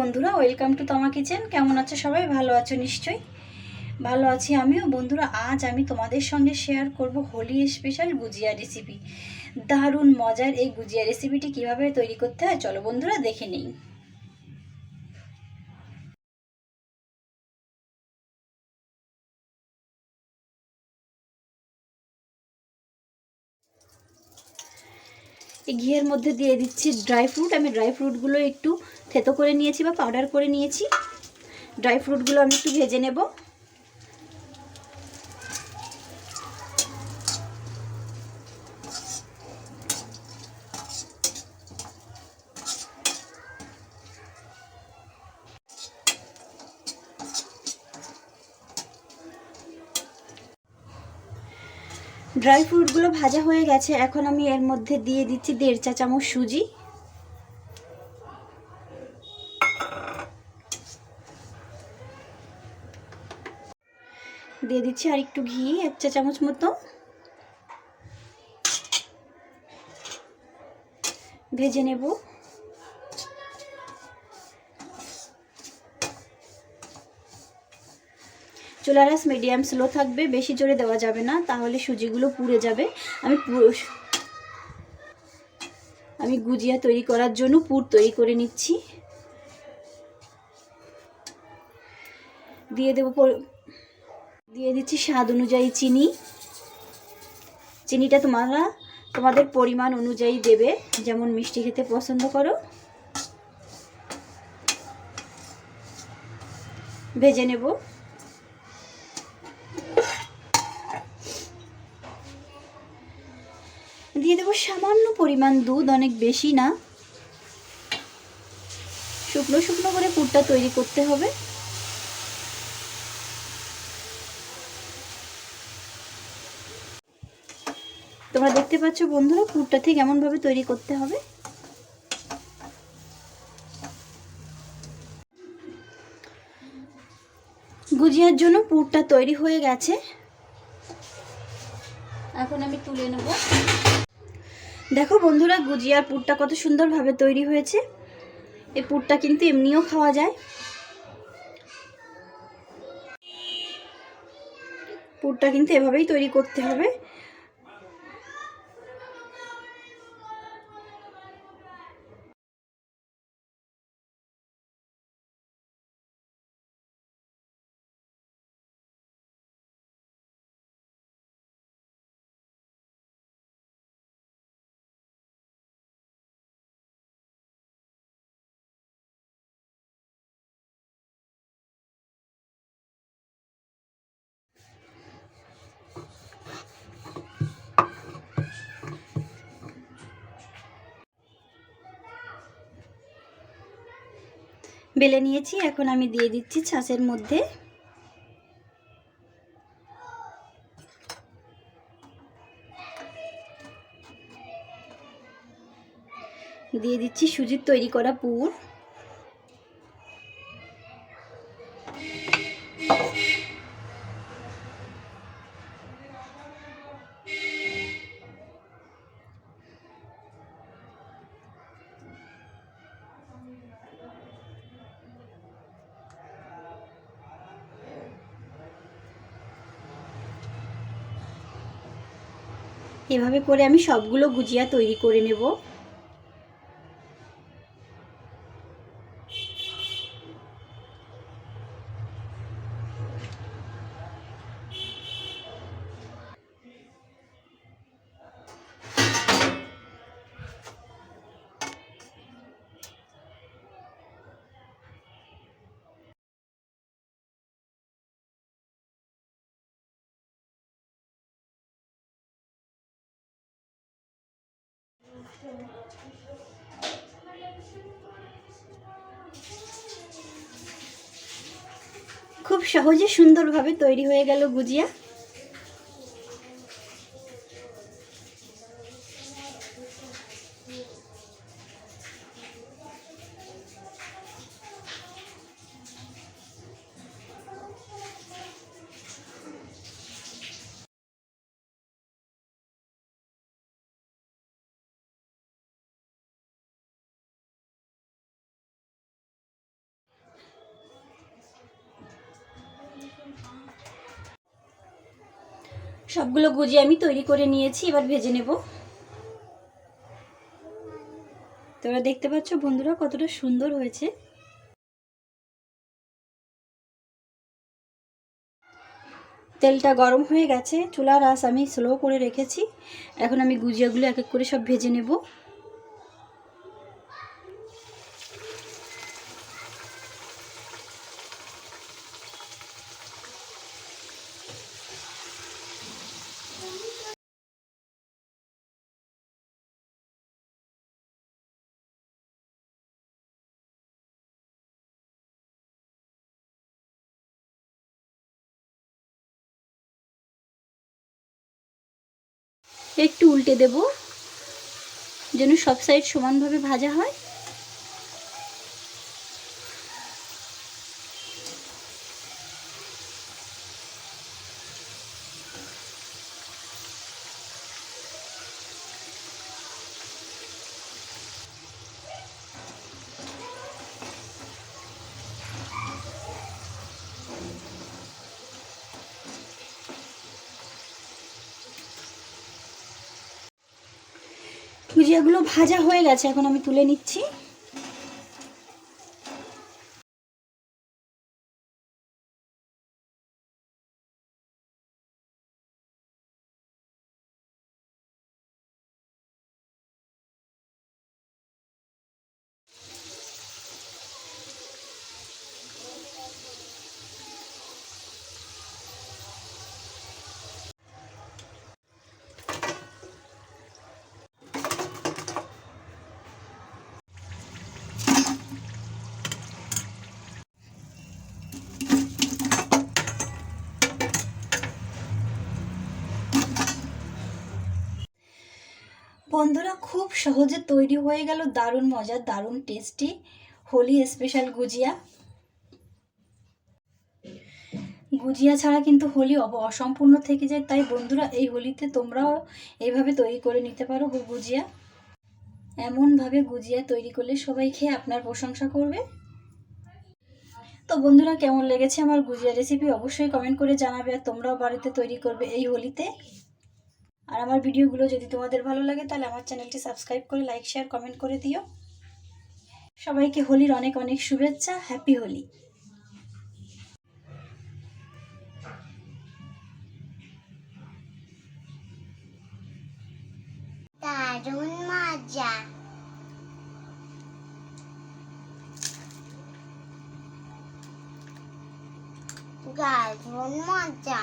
বন্ধুরা, welcome to তামা kitchen. কেমন আছো সবাই? ভালো আছো নিশ্চয়ই? ভালো আছি আমিও। বন্ধুরা, আজ আমি তোমাদের সঙ্গে শেয়ার করব হোলি স্পেশাল গুজিয়া রেসিপি। দারুণ মজার এই গুজিয়া রেসিপিটি কিভাবে তৈরি করতে হয় চলো বন্ধুরা দেখে নিই। এই ঘিয়ের মধ্যে দিয়ে দিচ্ছি ড্রাই ফ্রুট। আমি ড্রাই ফ্রুটগুলো একটু থেতো করে নিয়েছি বা পাউডার করে নিয়েছি। ড্রাই ফ্রুটগুলো আমি একটু ভেজে নেব। ড্রাই ফ্রুটগুলো ভাজা হয়ে গেছে। এখন আমি এর মধ্যে দিয়ে দিচ্ছি 1.5 চা চামচ সুজি, দিয়ে দিচ্ছি আর একটু ঘি, 1 চা চামচ মতো। ভেজে নেব। চুলার আঁচ মিডিয়াম স্লো থাকবে, বেশি জোরে দেওয়া যাবে না, তাহলে সুজিগুলো পুড়ে যাবে। আমি গুজিয়া তৈরি করার জন্য পুর তৈরি করে নিচ্ছি। দিয়ে দিচ্ছি স্বাদ অনুযায়ী চিনি। চিনিটা তোমাদের পরিমাণ অনুযায়ী দেবে, যেমন মিষ্টি খেতে পছন্দ করো। ভেজে নেব। দিয়ে দেবো সামান্য পরিমাণ দুধ, অনেক বেশি না। শুকনো শুকনো করে পুরটা তৈরি করতে হবে। তোমরা দেখতে পাচ্ছ বন্ধুরা, পুরটা ঠিক এমনভাবে তৈরি করতে হবে। গুজিয়ার জন্য পুরটা তৈরি হয়ে গেছে। এখন আমি তুলে নেব। দেখো বন্ধুরা, গুজিয়ার পুরটা কত সুন্দরভাবে তৈরি হয়েছে। এই পুরটা কিন্তু এমনিও খাওয়া যায়। পুরটা কিন্তু এভাবেই তৈরি করতে হবে। বেলে নিয়েছি। এখন আমি দিয়ে দিচ্ছি ছাঁচের মধ্যে। দিয়ে দিচ্ছি সুজির তৈরি করা পুর। এভাবে করে আমি সবগুলো গুজিয়া তৈরি করে নেব। খুব সহজে সুন্দরভাবে তৈরি হয়ে গেল গুজিয়া। সবগুলো গুজিয়া আমি তৈরি করে নিয়েছি, এবার ভেজে নেব। তোমরা দেখতে পাচ্ছ বন্ধুরা কতটা সুন্দর হয়েছে। তেলটা গরম হয়ে গেছে, চুলার আঁচ আমি স্লো করে রেখেছি। এখন আমি গুজিয়াগুলো এক এক করে সব ভেজে নেব। একটু উল্টে দেব যেন সব সাইড সমানভাবে ভাজা হয়। গুজিয়াগুলো ভাজা হয়ে গেছে, এখন আমি তুলে নিচ্ছি। বন্ধুরা খুব সহজে তৈরি হয়ে গেল দারুণ মজার, দারুণ টেস্টি হোলি স্পেশাল গুজিয়া। গুজিয়া ছাড়া কিন্তু হোলি অসম্পূর্ণ থেকে যায়, তাই বন্ধুরা এই হোলিতে তোমরাও এইভাবে তৈরি করে নিতে পারো গুজিয়া। এমনভাবে গুজিয়া তৈরি করলে সবাই খেয়ে আপনার প্রশংসা করবে। তো বন্ধুরা কেমন লেগেছে আমার গুজিয়া রেসিপি অবশ্যই কমেন্ট করে জানাবে, আর তোমরাও বাড়িতে তৈরি করবে এই হোলিতে। আর আমার ভিডিওগুলো যদি তোমাদের ভালো লাগে তাহলে আমার চ্যানেলটি সাবস্ক্রাইব করে লাইক শেয়ার কমেন্ট করে দিও। সবাইকে হোলির অনেক অনেক শুভেচ্ছা, হ্যাপি হোলি। দারুণ মজা, দারুণ মজা।